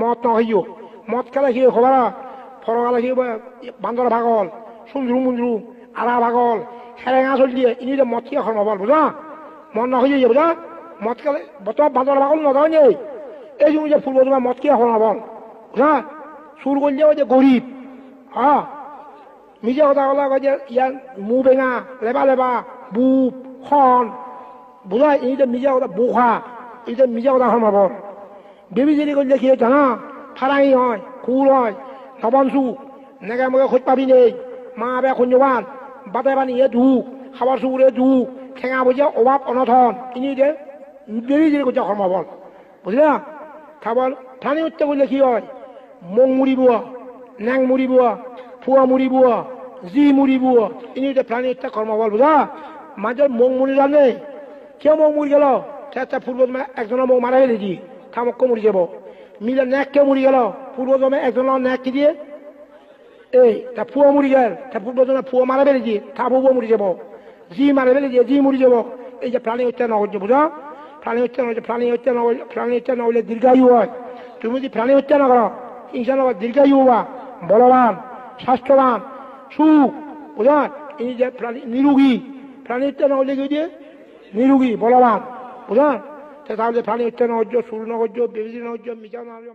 মদ নহইও মদ খেলে কি খবর ফরগালে কি বান্দর ভাগল সুন্দরু মুন্দরু আরা ভাগল হেরেঙা চল দিয়ে ইনি যে মদ খেয়ে খরমাবল বুঝা মদ নহইয়ে বুঝা মদ খেলে বর্তমান বান্দর ভাগল নদাও নেই এই জন্য যে ফুলব তোমার মদ খেয়ে খরমাবল বুঝা সুর করলে ওই যে গরিব হ্যাঁ মিজে কথা কলা কয় যে ইয়ার মু বেঙা লেবা লেবা বুপ খন বুঝা এই যে মিজা কথা বোখা এই যে মিজা কথা খরমাবল বেবিজেরি করলে কি জানা ফারাঙি হয় কুল হয় নবনসু নেগে মগে খোঁজ পাবি নেই মা বে খঞ্জবান বাতে বানি এ ধুক খাবার সুরে ধুক ঠেঙা বুঝে অভাব অনথন ইনি যে বেবিজেরি করছে খরমাবল বুঝলা খাবার প্রাণী হত্যা করলে কি হয় মং মুড়িব ন্যাং মুড়িব ফুয়া মুড়িব জি মুড়িব ইনি যে প্রাণী হত্যা খরমাবল বুঝা মাঝে মং মুড়ি জানে কেউ মং মুড়ি গেল ফুলব একজনের মৌ মারা গেলে দি থামক্য মরি যাব মিলে ন্যাককে মরি গেল পূর্বজমে একজনের ন্যাক কি দিয়ে এই তা ফুয়া মরি গেল তা পূর্বজমে ফুয়া মারা বেড়ে দিয়ে থা ফুয়া মরি যাব জি মারা বেড়ে দিয়ে জি মরি যাব এই যে প্রাণী হত্যা নগর্য বুঝা প্রাণী হত্যা নয় প্রাণী হত্যা নহলে দীর্ঘায়ু হয় তুমি যদি প্রাণী হত্যা না করো ইনশাল দীর্ঘায়ু হবা বলবান স্বাস্থ্যবান সুখ বুঝা এই যে প্রাণী নিরোগী প্রাণী হত্যা নহলে কি দিয়ে নিরোগী বলবান বুঝা তাহলে প্রাণী হত্যা নহর্য সুর নহর্য বেবিজি নহর্য মিশা নহর্য